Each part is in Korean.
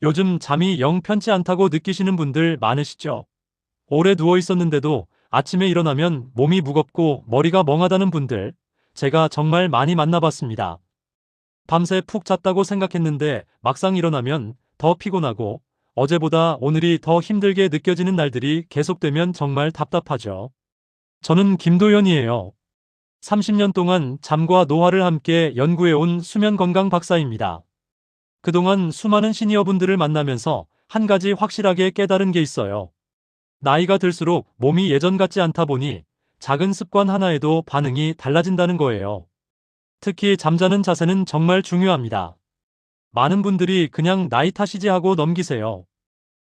요즘 잠이 영 편치 않다고 느끼시는 분들 많으시죠? 오래 누워 있었는데도 아침에 일어나면 몸이 무겁고 머리가 멍하다는 분들, 제가 정말 많이 만나봤습니다. 밤새 푹 잤다고 생각했는데 막상 일어나면 더 피곤하고 어제보다 오늘이 더 힘들게 느껴지는 날들이 계속되면 정말 답답하죠. 저는 김도연이에요. 30년 동안 잠과 노화를 함께 연구해온 수면 건강 박사입니다. 그동안 수많은 시니어분들을 만나면서 한 가지 확실하게 깨달은 게 있어요. 나이가 들수록 몸이 예전 같지 않다 보니 작은 습관 하나에도 반응이 달라진다는 거예요. 특히 잠자는 자세는 정말 중요합니다. 많은 분들이 그냥 나이 탓이지 하고 넘기세요.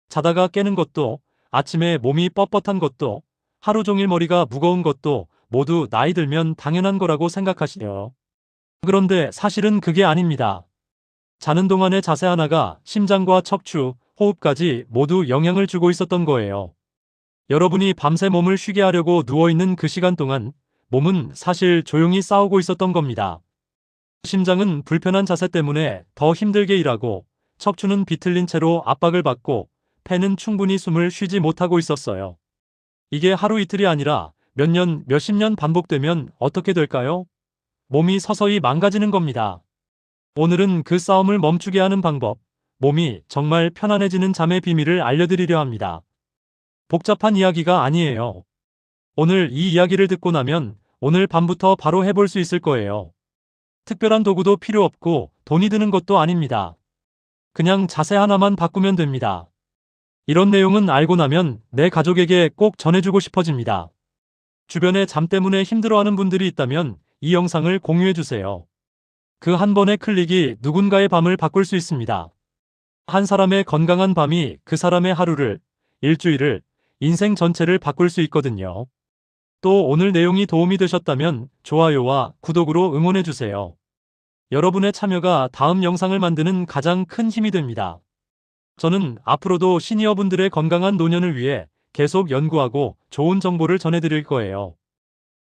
자다가 깨는 것도, 아침에 몸이 뻣뻣한 것도, 하루 종일 머리가 무거운 것도 모두 나이 들면 당연한 거라고 생각하시네요. 그런데 사실은 그게 아닙니다. 자는 동안의 자세 하나가 심장과 척추, 호흡까지 모두 영향을 주고 있었던 거예요. 여러분이 밤새 몸을 쉬게 하려고 누워있는 그 시간 동안 몸은 사실 조용히 싸우고 있었던 겁니다. 심장은 불편한 자세 때문에 더 힘들게 일하고, 척추는 비틀린 채로 압박을 받고, 폐는 충분히 숨을 쉬지 못하고 있었어요. 이게 하루 이틀이 아니라 몇 년, 몇십 년 반복되면 어떻게 될까요? 몸이 서서히 망가지는 겁니다. 오늘은 그 싸움을 멈추게 하는 방법, 몸이 정말 편안해지는 잠의 비밀을 알려드리려 합니다. 복잡한 이야기가 아니에요. 오늘 이 이야기를 듣고 나면 오늘 밤부터 바로 해볼 수 있을 거예요. 특별한 도구도 필요 없고 돈이 드는 것도 아닙니다. 그냥 자세 하나만 바꾸면 됩니다. 이런 내용은 알고 나면 내 가족에게 꼭 전해주고 싶어집니다. 주변에 잠 때문에 힘들어하는 분들이 있다면 이 영상을 공유해주세요. 그 한 번의 클릭이 누군가의 밤을 바꿀 수 있습니다. 한 사람의 건강한 밤이 그 사람의 하루를, 일주일을, 인생 전체를 바꿀 수 있거든요. 또 오늘 내용이 도움이 되셨다면 좋아요와 구독으로 응원해주세요. 여러분의 참여가 다음 영상을 만드는 가장 큰 힘이 됩니다. 저는 앞으로도 시니어분들의 건강한 노년을 위해 계속 연구하고 좋은 정보를 전해드릴 거예요.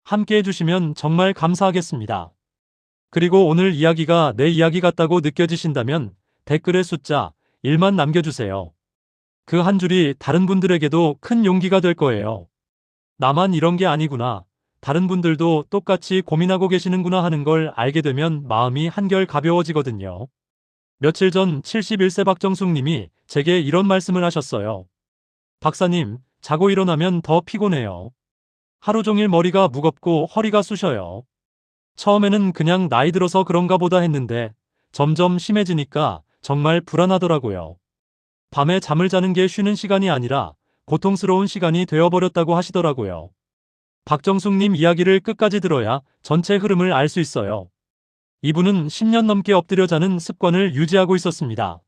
함께 해주시면 정말 감사하겠습니다. 그리고 오늘 이야기가 내 이야기 같다고 느껴지신다면 댓글에 숫자 1만 남겨주세요. 그 한 줄이 다른 분들에게도 큰 용기가 될 거예요. 나만 이런 게 아니구나. 다른 분들도 똑같이 고민하고 계시는구나 하는 걸 알게 되면 마음이 한결 가벼워지거든요. 며칠 전 71세 박정숙 님이 제게 이런 말씀을 하셨어요. 박사님, 자고 일어나면 더 피곤해요. 하루 종일 머리가 무겁고 허리가 쑤셔요. 처음에는 그냥 나이 들어서 그런가 보다 했는데 점점 심해지니까 정말 불안하더라고요. 밤에 잠을 자는 게 쉬는 시간이 아니라 고통스러운 시간이 되어버렸다고 하시더라고요. 박정숙님 이야기를 끝까지 들어야 전체 흐름을 알 수 있어요. 이분은 10년 넘게 엎드려 자는 습관을 유지하고 있었습니다.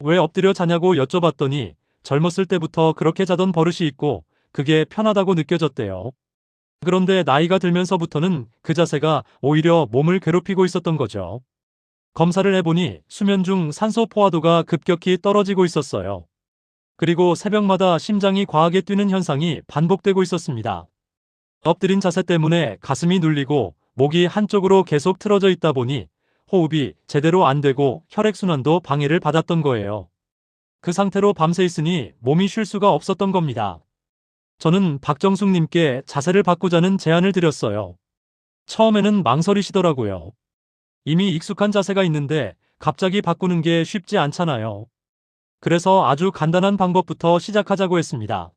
왜 엎드려 자냐고 여쭤봤더니 젊었을 때부터 그렇게 자던 버릇이 있고 그게 편하다고 느껴졌대요. 그런데 나이가 들면서부터는 그 자세가 오히려 몸을 괴롭히고 있었던 거죠. 검사를 해보니 수면 중 산소 포화도가 급격히 떨어지고 있었어요. 그리고 새벽마다 심장이 과하게 뛰는 현상이 반복되고 있었습니다. 엎드린 자세 때문에 가슴이 눌리고 목이 한쪽으로 계속 틀어져 있다 보니 호흡이 제대로 안 되고 혈액순환도 방해를 받았던 거예요. 그 상태로 밤새 있으니 몸이 쉴 수가 없었던 겁니다. 저는 박정숙님께 자세를 바꾸자는 제안을 드렸어요. 처음에는 망설이시더라고요. 이미 익숙한 자세가 있는데 갑자기 바꾸는 게 쉽지 않잖아요. 그래서 아주 간단한 방법부터 시작하자고 했습니다.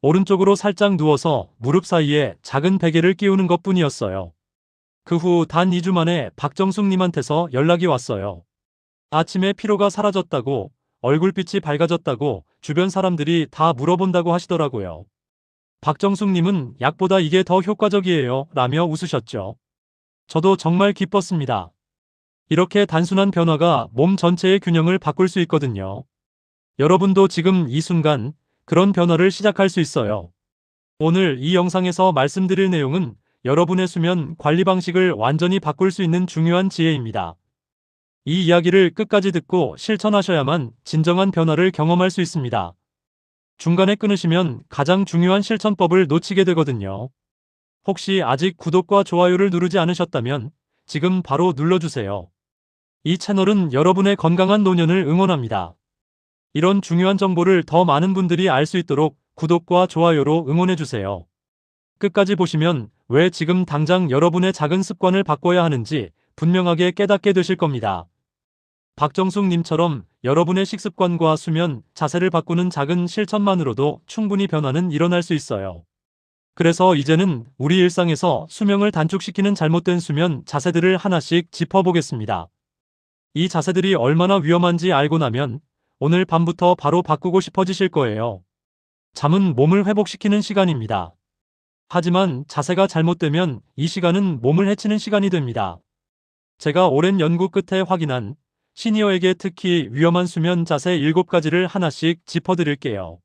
오른쪽으로 살짝 누워서 무릎 사이에 작은 베개를 끼우는 것뿐이었어요. 그 후 단 2주 만에 박정숙님한테서 연락이 왔어요. 아침에 피로가 사라졌다고, 얼굴빛이 밝아졌다고 주변 사람들이 다 물어본다고 하시더라고요. 박정숙님은 약보다 이게 더 효과적이에요 라며 웃으셨죠. 저도 정말 기뻤습니다. 이렇게 단순한 변화가 몸 전체의 균형을 바꿀 수 있거든요. 여러분도 지금 이 순간 그런 변화를 시작할 수 있어요. 오늘 이 영상에서 말씀드릴 내용은 여러분의 수면 관리 방식을 완전히 바꿀 수 있는 중요한 지혜입니다. 이 이야기를 끝까지 듣고 실천하셔야만 진정한 변화를 경험할 수 있습니다. 중간에 끊으시면 가장 중요한 실천법을 놓치게 되거든요. 혹시 아직 구독과 좋아요를 누르지 않으셨다면 지금 바로 눌러주세요. 이 채널은 여러분의 건강한 노년을 응원합니다. 이런 중요한 정보를 더 많은 분들이 알 수 있도록 구독과 좋아요로 응원해주세요. 끝까지 보시면 왜 지금 당장 여러분의 작은 습관을 바꿔야 하는지 분명하게 깨닫게 되실 겁니다. 박정숙님처럼 여러분의 식습관과 수면, 자세를 바꾸는 작은 실천만으로도 충분히 변화는 일어날 수 있어요. 그래서 이제는 우리 일상에서 수명을 단축시키는 잘못된 수면 자세들을 하나씩 짚어보겠습니다. 이 자세들이 얼마나 위험한지 알고 나면 오늘 밤부터 바로 바꾸고 싶어지실 거예요. 잠은 몸을 회복시키는 시간입니다. 하지만 자세가 잘못되면 이 시간은 몸을 해치는 시간이 됩니다. 제가 오랜 연구 끝에 확인한 시니어에게 특히 위험한 수면 자세 7가지를 하나씩 짚어드릴게요.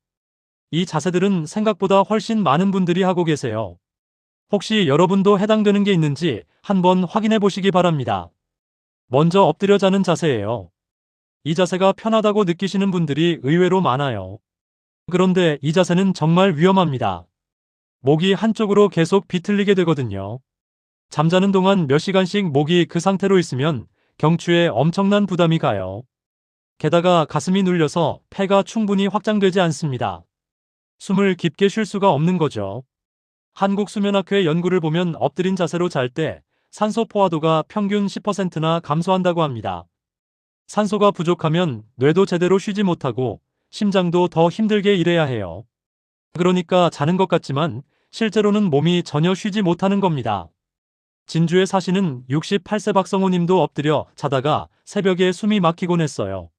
이 자세들은 생각보다 훨씬 많은 분들이 하고 계세요. 혹시 여러분도 해당되는 게 있는지 한번 확인해 보시기 바랍니다. 먼저 엎드려 자는 자세예요. 이 자세가 편하다고 느끼시는 분들이 의외로 많아요. 그런데 이 자세는 정말 위험합니다. 목이 한쪽으로 계속 비틀리게 되거든요. 잠자는 동안 몇 시간씩 목이 그 상태로 있으면 경추에 엄청난 부담이 가요. 게다가 가슴이 눌려서 폐가 충분히 확장되지 않습니다. 숨을 깊게 쉴 수가 없는 거죠. 한국수면학회 연구를 보면 엎드린 자세로 잘 때 산소 포화도가 평균 10%나 감소한다고 합니다. 산소가 부족하면 뇌도 제대로 쉬지 못하고 심장도 더 힘들게 일해야 해요. 그러니까 자는 것 같지만 실제로는 몸이 전혀 쉬지 못하는 겁니다. 진주에 사시는 68세 박성호님도 엎드려 자다가 새벽에 숨이 막히곤 했어요.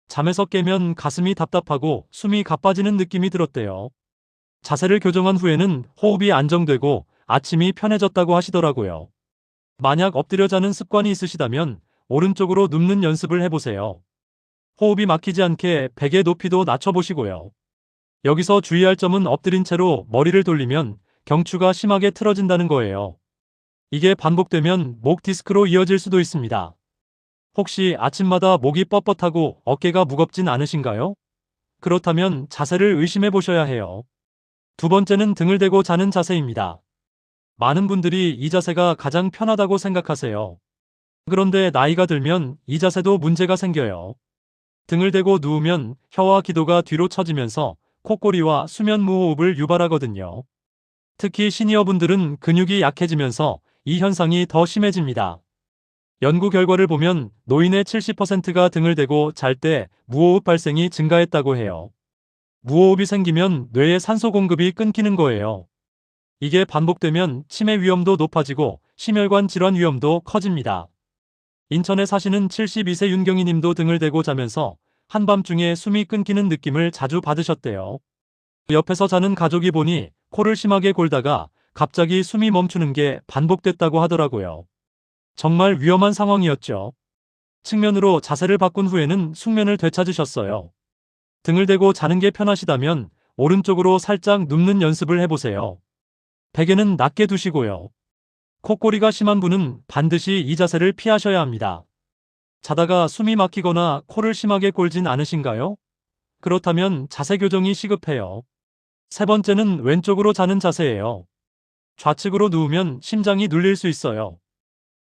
잠에서 깨면 가슴이 답답하고 숨이 가빠지는 느낌이 들었대요. 자세를 교정한 후에는 호흡이 안정되고 아침이 편해졌다고 하시더라고요. 만약 엎드려 자는 습관이 있으시다면 오른쪽으로 눕는 연습을 해보세요. 호흡이 막히지 않게 베개 높이도 낮춰보시고요. 여기서 주의할 점은 엎드린 채로 머리를 돌리면 경추가 심하게 틀어진다는 거예요. 이게 반복되면 목 디스크로 이어질 수도 있습니다. 혹시 아침마다 목이 뻣뻣하고 어깨가 무겁진 않으신가요? 그렇다면 자세를 의심해 보셔야 해요. 두 번째는 등을 대고 자는 자세입니다. 많은 분들이 이 자세가 가장 편하다고 생각하세요. 그런데 나이가 들면 이 자세도 문제가 생겨요. 등을 대고 누우면 혀와 기도가 뒤로 처지면서 콧꼬리와 수면 무호흡을 유발하거든요. 특히 시니어분들은 근육이 약해지면서 이 현상이 더 심해집니다. 연구 결과를 보면 노인의 70%가 등을 대고 잘 때 무호흡 발생이 증가했다고 해요. 무호흡이 생기면 뇌의 산소 공급이 끊기는 거예요. 이게 반복되면 치매 위험도 높아지고 심혈관 질환 위험도 커집니다. 인천에 사시는 72세 윤경희 님도 등을 대고 자면서 한밤중에 숨이 끊기는 느낌을 자주 받으셨대요. 옆에서 자는 가족이 보니 코를 심하게 골다가 갑자기 숨이 멈추는 게 반복됐다고 하더라고요. 정말 위험한 상황이었죠. 측면으로 자세를 바꾼 후에는 숙면을 되찾으셨어요. 등을 대고 자는 게 편하시다면 오른쪽으로 살짝 눕는 연습을 해보세요. 베개는 낮게 두시고요. 콧꼬리가 심한 분은 반드시 이 자세를 피하셔야 합니다. 자다가 숨이 막히거나 코를 심하게 골진 않으신가요? 그렇다면 자세 교정이 시급해요. 세 번째는 왼쪽으로 자는 자세예요. 좌측으로 누우면 심장이 눌릴 수 있어요.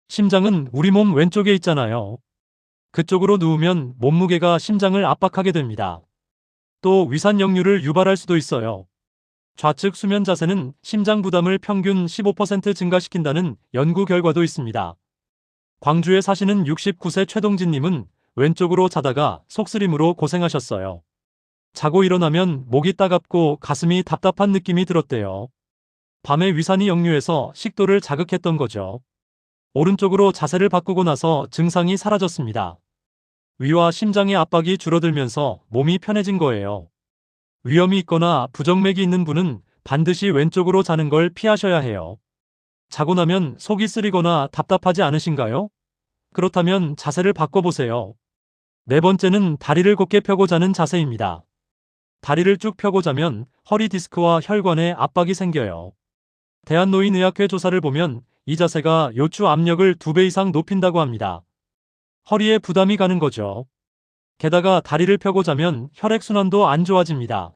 심장은 우리 몸 왼쪽에 있잖아요. 그쪽으로 누우면 몸무게가 심장을 압박하게 됩니다. 또 위산 역류를 유발할 수도 있어요. 좌측 수면 자세는 심장 부담을 평균 15% 증가시킨다는 연구 결과도 있습니다. 광주에 사시는 69세 최동진님은 왼쪽으로 자다가 속쓰림으로 고생하셨어요. 자고 일어나면 목이 따갑고 가슴이 답답한 느낌이 들었대요. 밤에 위산이 역류해서 식도를 자극했던 거죠. 오른쪽으로 자세를 바꾸고 나서 증상이 사라졌습니다. 위와 심장의 압박이 줄어들면서 몸이 편해진 거예요. 위염이 있거나 부정맥이 있는 분은 반드시 왼쪽으로 자는 걸 피하셔야 해요. 자고 나면 속이 쓰리거나 답답하지 않으신가요? 그렇다면 자세를 바꿔보세요. 네 번째는 다리를 곧게 펴고 자는 자세입니다. 다리를 쭉 펴고 자면 허리 디스크와 혈관에 압박이 생겨요. 대한노인의학회 조사를 보면 이 자세가 요추 압력을 2배 이상 높인다고 합니다. 허리에 부담이 가는 거죠. 게다가 다리를 펴고 자면 혈액순환도 안 좋아집니다.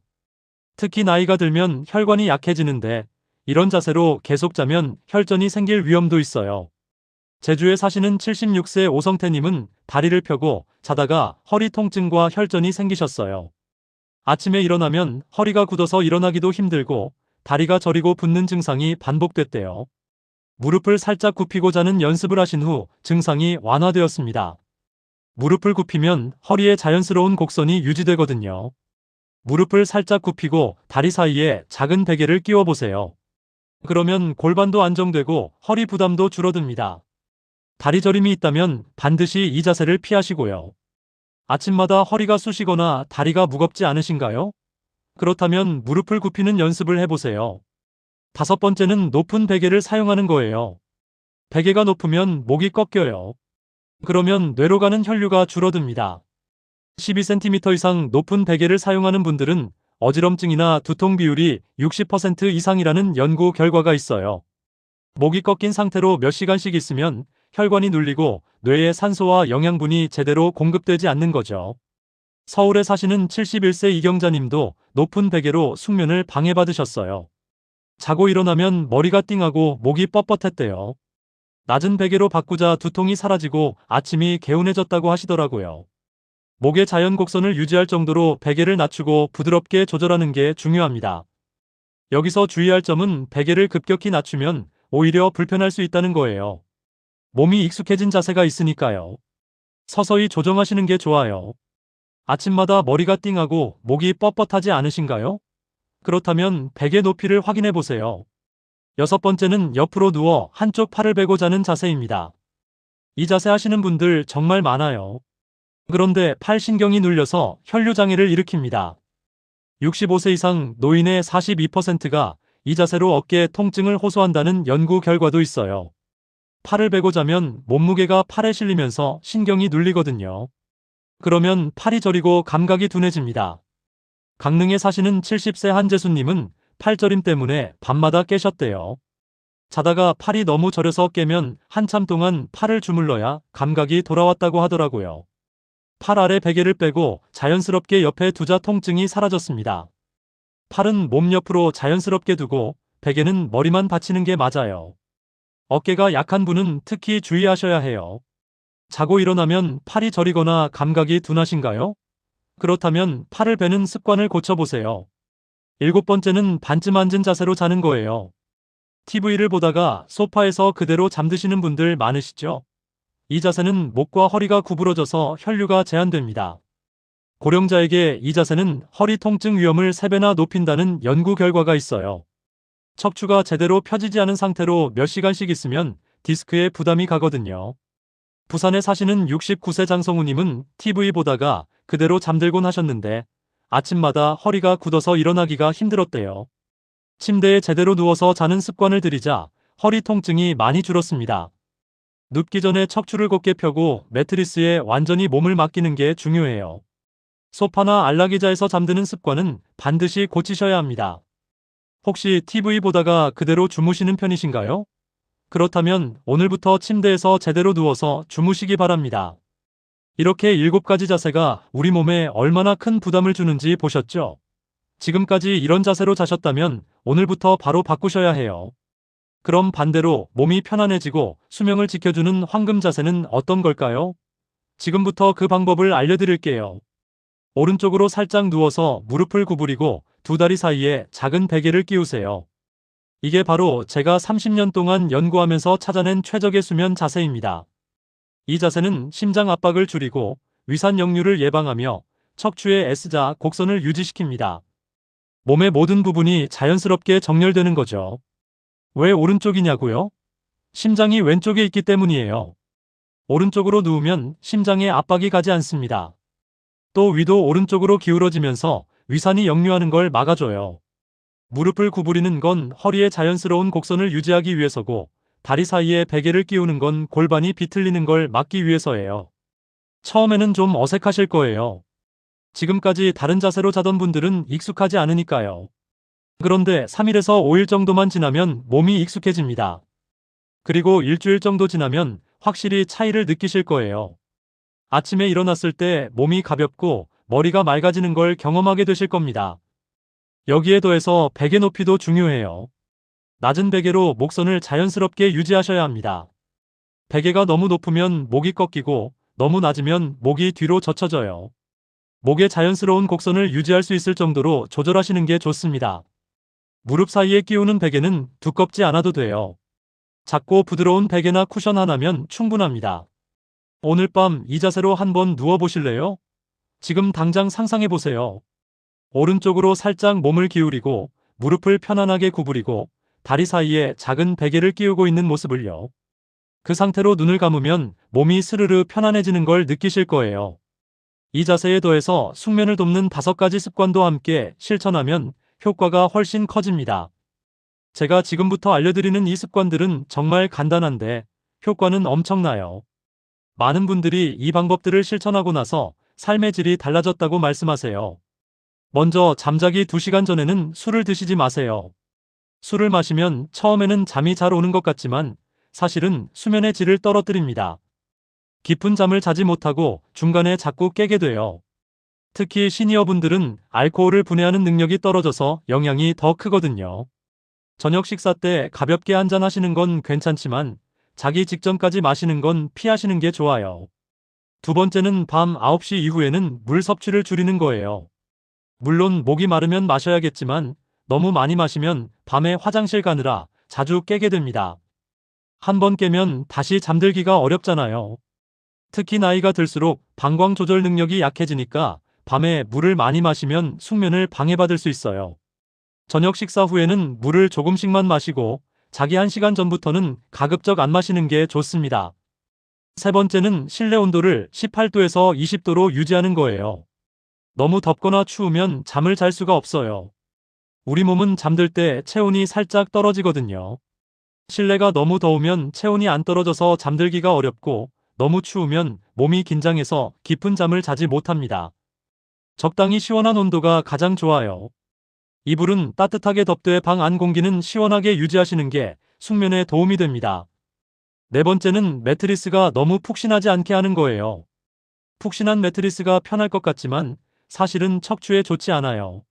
특히 나이가 들면 혈관이 약해지는데 이런 자세로 계속 자면 혈전이 생길 위험도 있어요. 제주에 사시는 76세 오성태님은 다리를 펴고 자다가 허리 통증과 혈전이 생기셨어요. 아침에 일어나면 허리가 굳어서 일어나기도 힘들고 다리가 저리고 붓는 증상이 반복됐대요. 무릎을 살짝 굽히고 자는 연습을 하신 후 증상이 완화되었습니다. 무릎을 굽히면 허리에 자연스러운 곡선이 유지되거든요. 무릎을 살짝 굽히고 다리 사이에 작은 베개를 끼워 보세요. 그러면 골반도 안정되고 허리 부담도 줄어듭니다. 다리 저림이 있다면 반드시 이 자세를 피하시고요. 아침마다 허리가 쑤시거나 다리가 무겁지 않으신가요? 그렇다면 무릎을 굽히는 연습을 해보세요. 다섯 번째는 높은 베개를 사용하는 거예요. 베개가 높으면 목이 꺾여요. 그러면 뇌로 가는 혈류가 줄어듭니다. 12cm 이상 높은 베개를 사용하는 분들은 어지럼증이나 두통 비율이 60% 이상이라는 연구 결과가 있어요. 목이 꺾인 상태로 몇 시간씩 있으면 혈관이 눌리고 뇌에 산소와 영양분이 제대로 공급되지 않는 거죠. 서울에 사시는 71세 이경자님도 높은 베개로 숙면을 방해받으셨어요. 자고 일어나면 머리가 띵하고 목이 뻣뻣했대요. 낮은 베개로 바꾸자 두통이 사라지고 아침이 개운해졌다고 하시더라고요. 목의 자연 곡선을 유지할 정도로 베개를 낮추고 부드럽게 조절하는 게 중요합니다. 여기서 주의할 점은 베개를 급격히 낮추면 오히려 불편할 수 있다는 거예요. 몸이 익숙해진 자세가 있으니까요. 서서히 조정하시는 게 좋아요. 아침마다 머리가 띵하고 목이 뻣뻣하지 않으신가요? 그렇다면 베개 높이를 확인해 보세요. 여섯 번째는 옆으로 누워 한쪽 팔을 베고 자는 자세입니다. 이 자세 하시는 분들 정말 많아요. 그런데 팔 신경이 눌려서 혈류 장애를 일으킵니다. 65세 이상 노인의 42%가 이 자세로 어깨 통증을 호소한다는 연구 결과도 있어요. 팔을 베고 자면 몸무게가 팔에 실리면서 신경이 눌리거든요. 그러면 팔이 저리고 감각이 둔해집니다. 강릉에 사시는 70세 한재수님은 팔저림 때문에 밤마다 깨셨대요. 자다가 팔이 너무 저려서 깨면 한참 동안 팔을 주물러야 감각이 돌아왔다고 하더라고요. 팔 아래 베개를 빼고 자연스럽게 옆에 두자 통증이 사라졌습니다. 팔은 몸 옆으로 자연스럽게 두고 베개는 머리만 받치는 게 맞아요. 어깨가 약한 분은 특히 주의하셔야 해요. 자고 일어나면 팔이 저리거나 감각이 둔하신가요? 그렇다면 팔을 베는 습관을 고쳐보세요. 일곱 번째는 반쯤 앉은 자세로 자는 거예요. TV를 보다가 소파에서 그대로 잠드시는 분들 많으시죠? 이 자세는 목과 허리가 구부러져서 혈류가 제한됩니다. 고령자에게 이 자세는 허리 통증 위험을 3배나 높인다는 연구 결과가 있어요. 척추가 제대로 펴지지 않은 상태로 몇 시간씩 있으면 디스크에 부담이 가거든요. 부산에 사시는 69세 장성우님은 TV 보다가 그대로 잠들곤 하셨는데 아침마다 허리가 굳어서 일어나기가 힘들었대요. 침대에 제대로 누워서 자는 습관을 들이자 허리 통증이 많이 줄었습니다. 눕기 전에 척추를 곧게 펴고 매트리스에 완전히 몸을 맡기는 게 중요해요. 소파나 안락의자에서 잠드는 습관은 반드시 고치셔야 합니다. 혹시 TV 보다가 그대로 주무시는 편이신가요? 그렇다면 오늘부터 침대에서 제대로 누워서 주무시기 바랍니다. 이렇게 7가지 자세가 우리 몸에 얼마나 큰 부담을 주는지 보셨죠? 지금까지 이런 자세로 자셨다면 오늘부터 바로 바꾸셔야 해요. 그럼 반대로 몸이 편안해지고 수명을 지켜주는 황금 자세는 어떤 걸까요? 지금부터 그 방법을 알려드릴게요. 오른쪽으로 살짝 누워서 무릎을 구부리고 두 다리 사이에 작은 베개를 끼우세요. 이게 바로 제가 30년 동안 연구하면서 찾아낸 최적의 수면 자세입니다. 이 자세는 심장 압박을 줄이고 위산 역류를 예방하며 척추의 S자 곡선을 유지시킵니다. 몸의 모든 부분이 자연스럽게 정렬되는 거죠. 왜 오른쪽이냐고요? 심장이 왼쪽에 있기 때문이에요. 오른쪽으로 누우면 심장에 압박이 가지 않습니다. 또 위도 오른쪽으로 기울어지면서 위산이 역류하는 걸 막아줘요. 무릎을 구부리는 건 허리의 자연스러운 곡선을 유지하기 위해서고 다리 사이에 베개를 끼우는 건 골반이 비틀리는 걸 막기 위해서예요. 처음에는 좀 어색하실 거예요. 지금까지 다른 자세로 자던 분들은 익숙하지 않으니까요. 그런데 3일에서 5일 정도만 지나면 몸이 익숙해집니다. 그리고 일주일 정도 지나면 확실히 차이를 느끼실 거예요. 아침에 일어났을 때 몸이 가볍고 머리가 맑아지는 걸 경험하게 되실 겁니다. 여기에 더해서 베개 높이도 중요해요. 낮은 베개로 목선을 자연스럽게 유지하셔야 합니다. 베개가 너무 높으면 목이 꺾이고 너무 낮으면 목이 뒤로 젖혀져요. 목의 자연스러운 곡선을 유지할 수 있을 정도로 조절하시는 게 좋습니다. 무릎 사이에 끼우는 베개는 두껍지 않아도 돼요. 작고 부드러운 베개나 쿠션 하나면 충분합니다. 오늘 밤 이 자세로 한번 누워보실래요? 지금 당장 상상해보세요. 오른쪽으로 살짝 몸을 기울이고 무릎을 편안하게 구부리고 다리 사이에 작은 베개를 끼우고 있는 모습을요. 그 상태로 눈을 감으면 몸이 스르르 편안해지는 걸 느끼실 거예요. 이 자세에 더해서 숙면을 돕는 5가지 습관도 함께 실천하면 효과가 훨씬 커집니다. 제가 지금부터 알려드리는 이 습관들은 정말 간단한데 효과는 엄청나요. 많은 분들이 이 방법들을 실천하고 나서 삶의 질이 달라졌다고 말씀하세요. 먼저 잠자기 2시간 전에는 술을 드시지 마세요. 술을 마시면 처음에는 잠이 잘 오는 것 같지만 사실은 수면의 질을 떨어뜨립니다. 깊은 잠을 자지 못하고 중간에 자꾸 깨게 돼요. 특히 시니어분들은 알코올을 분해하는 능력이 떨어져서 영향이 더 크거든요. 저녁 식사 때 가볍게 한잔 하시는 건 괜찮지만 자기 직전까지 마시는 건 피하시는 게 좋아요. 두 번째는 밤 9시 이후에는 물 섭취를 줄이는 거예요. 물론 목이 마르면 마셔야겠지만 너무 많이 마시면 밤에 화장실 가느라 자주 깨게 됩니다. 한번 깨면 다시 잠들기가 어렵잖아요. 특히 나이가 들수록 방광 조절 능력이 약해지니까 밤에 물을 많이 마시면 숙면을 방해받을 수 있어요. 저녁 식사 후에는 물을 조금씩만 마시고 자기 1시간 전부터는 가급적 안 마시는 게 좋습니다. 세 번째는 실내 온도를 18도에서 20도로 유지하는 거예요. 너무 덥거나 추우면 잠을 잘 수가 없어요. 우리 몸은 잠들 때 체온이 살짝 떨어지거든요. 실내가 너무 더우면 체온이 안 떨어져서 잠들기가 어렵고 너무 추우면 몸이 긴장해서 깊은 잠을 자지 못합니다. 적당히 시원한 온도가 가장 좋아요. 이불은 따뜻하게 덮되 방 안 공기는 시원하게 유지하시는 게 숙면에 도움이 됩니다. 네 번째는 매트리스가 너무 푹신하지 않게 하는 거예요. 푹신한 매트리스가 편할 것 같지만 사실은 척추에 좋지 않아요.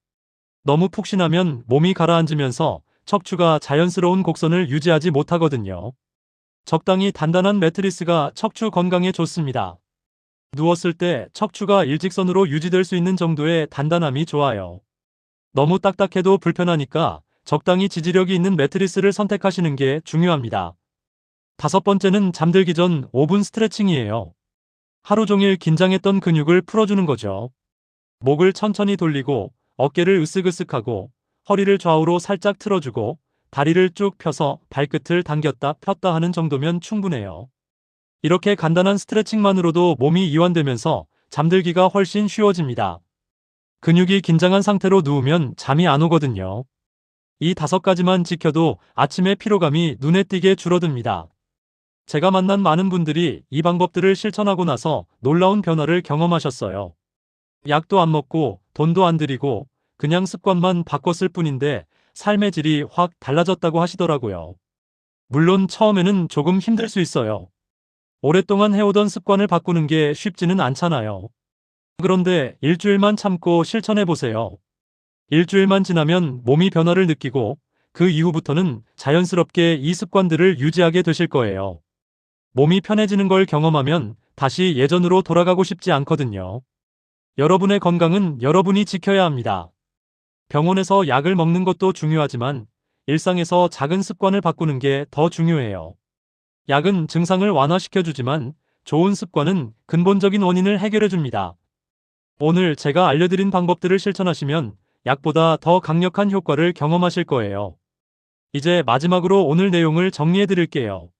너무 푹신하면 몸이 가라앉으면서 척추가 자연스러운 곡선을 유지하지 못하거든요. 적당히 단단한 매트리스가 척추 건강에 좋습니다. 누웠을 때 척추가 일직선으로 유지될 수 있는 정도의 단단함이 좋아요. 너무 딱딱해도 불편하니까 적당히 지지력이 있는 매트리스를 선택하시는 게 중요합니다. 5번째는 잠들기 전 5분 스트레칭이에요. 하루 종일 긴장했던 근육을 풀어주는 거죠. 목을 천천히 돌리고 어깨를 으쓱으쓱하고 허리를 좌우로 살짝 틀어주고 다리를 쭉 펴서 발끝을 당겼다 폈다 하는 정도면 충분해요. 이렇게 간단한 스트레칭만으로도 몸이 이완되면서 잠들기가 훨씬 쉬워집니다. 근육이 긴장한 상태로 누우면 잠이 안 오거든요. 이 5가지만 지켜도 아침에 피로감이 눈에 띄게 줄어듭니다. 제가 만난 많은 분들이 이 방법들을 실천하고 나서 놀라운 변화를 경험하셨어요. 약도 안 먹고 돈도 안 들이고 그냥 습관만 바꿨을 뿐인데 삶의 질이 확 달라졌다고 하시더라고요. 물론 처음에는 조금 힘들 수 있어요. 오랫동안 해오던 습관을 바꾸는 게 쉽지는 않잖아요. 그런데 일주일만 참고 실천해보세요. 일주일만 지나면 몸이 변화를 느끼고 그 이후부터는 자연스럽게 이 습관들을 유지하게 되실 거예요. 몸이 편해지는 걸 경험하면 다시 예전으로 돌아가고 싶지 않거든요. 여러분의 건강은 여러분이 지켜야 합니다. 병원에서 약을 먹는 것도 중요하지만 일상에서 작은 습관을 바꾸는 게 더 중요해요. 약은 증상을 완화시켜주지만 좋은 습관은 근본적인 원인을 해결해줍니다. 오늘 제가 알려드린 방법들을 실천하시면 약보다 더 강력한 효과를 경험하실 거예요. 이제 마지막으로 오늘 내용을 정리해 드릴게요.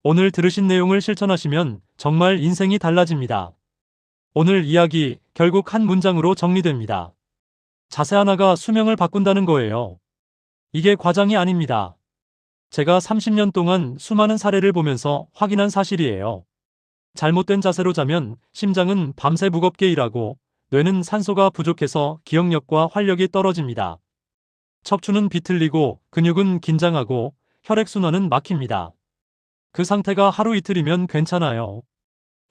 오늘 들으신 내용을 실천하시면 정말 인생이 달라집니다. 오늘 이야기 결국 한 문장으로 정리됩니다. 자세 하나가 수명을 바꾼다는 거예요. 이게 과장이 아닙니다. 제가 30년 동안 수많은 사례를 보면서 확인한 사실이에요. 잘못된 자세로 자면 심장은 밤새 무겁게 일하고 뇌는 산소가 부족해서 기억력과 활력이 떨어집니다. 척추는 비틀리고 근육은 긴장하고 혈액순환은 막힙니다. 그 상태가 하루 이틀이면 괜찮아요.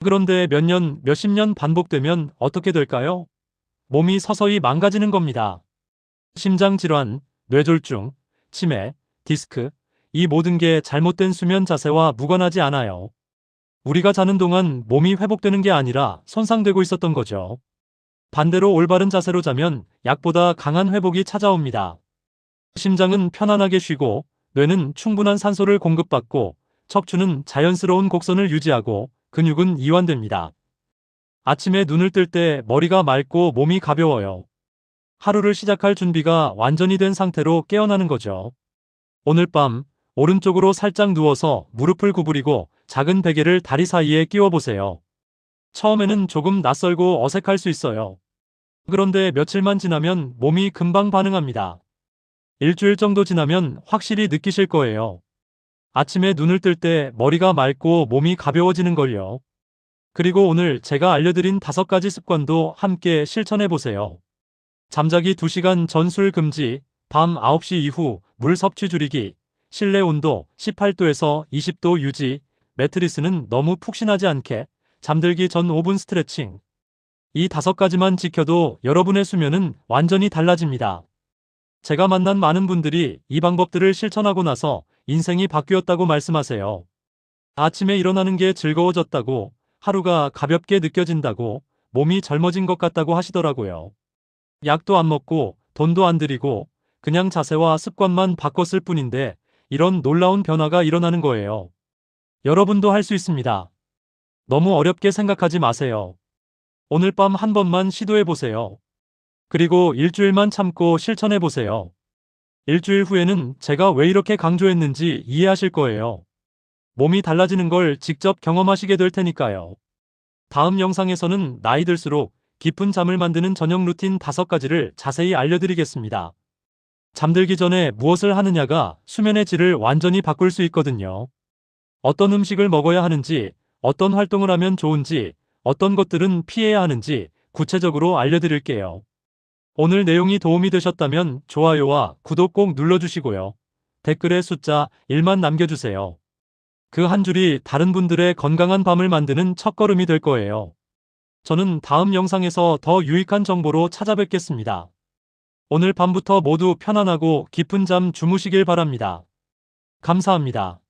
그런데 몇 년, 몇십 년 반복되면 어떻게 될까요? 몸이 서서히 망가지는 겁니다. 심장질환, 뇌졸중, 치매, 디스크, 이 모든 게 잘못된 수면 자세와 무관하지 않아요. 우리가 자는 동안 몸이 회복되는 게 아니라 손상되고 있었던 거죠. 반대로 올바른 자세로 자면 약보다 강한 회복이 찾아옵니다. 심장은 편안하게 쉬고, 뇌는 충분한 산소를 공급받고, 척추는 자연스러운 곡선을 유지하고, 근육은 이완됩니다. 아침에 눈을 뜰 때 머리가 맑고 몸이 가벼워요. 하루를 시작할 준비가 완전히 된 상태로 깨어나는 거죠. 오늘 밤 오른쪽으로 살짝 누워서 무릎을 구부리고 작은 베개를 다리 사이에 끼워 보세요. 처음에는 조금 낯설고 어색할 수 있어요. 그런데 며칠만 지나면 몸이 금방 반응합니다. 일주일 정도 지나면 확실히 느끼실 거예요. 아침에 눈을 뜰 때 머리가 맑고 몸이 가벼워지는 걸요. 그리고 오늘 제가 알려드린 5가지 습관도 함께 실천해 보세요. 잠자기 2시간 전 술 금지, 밤 9시 이후 물 섭취 줄이기, 실내 온도 18도에서 20도 유지, 매트리스는 너무 푹신하지 않게, 잠들기 전 5분 스트레칭. 이 5가지만 지켜도 여러분의 수면은 완전히 달라집니다. 제가 만난 많은 분들이 이 방법들을 실천하고 나서 인생이 바뀌었다고 말씀하세요. 아침에 일어나는 게 즐거워졌다고, 하루가 가볍게 느껴진다고, 몸이 젊어진 것 같다고 하시더라고요. 약도 안 먹고 돈도 안 들이고 그냥 자세와 습관만 바꿨을 뿐인데 이런 놀라운 변화가 일어나는 거예요. 여러분도 할 수 있습니다. 너무 어렵게 생각하지 마세요. 오늘 밤 한 번만 시도해 보세요. 그리고 일주일만 참고 실천해 보세요. 일주일 후에는 제가 왜 이렇게 강조했는지 이해하실 거예요. 몸이 달라지는 걸 직접 경험하시게 될 테니까요. 다음 영상에서는 나이 들수록 깊은 잠을 만드는 저녁 루틴 5가지를 자세히 알려드리겠습니다. 잠들기 전에 무엇을 하느냐가 수면의 질을 완전히 바꿀 수 있거든요. 어떤 음식을 먹어야 하는지, 어떤 활동을 하면 좋은지, 어떤 것들은 피해야 하는지 구체적으로 알려드릴게요. 오늘 내용이 도움이 되셨다면 좋아요와 구독 꼭 눌러주시고요. 댓글에 숫자 1만 남겨주세요. 그 한 줄이 다른 분들의 건강한 밤을 만드는 첫걸음이 될 거예요. 저는 다음 영상에서 더 유익한 정보로 찾아뵙겠습니다. 오늘 밤부터 모두 편안하고 깊은 잠 주무시길 바랍니다. 감사합니다.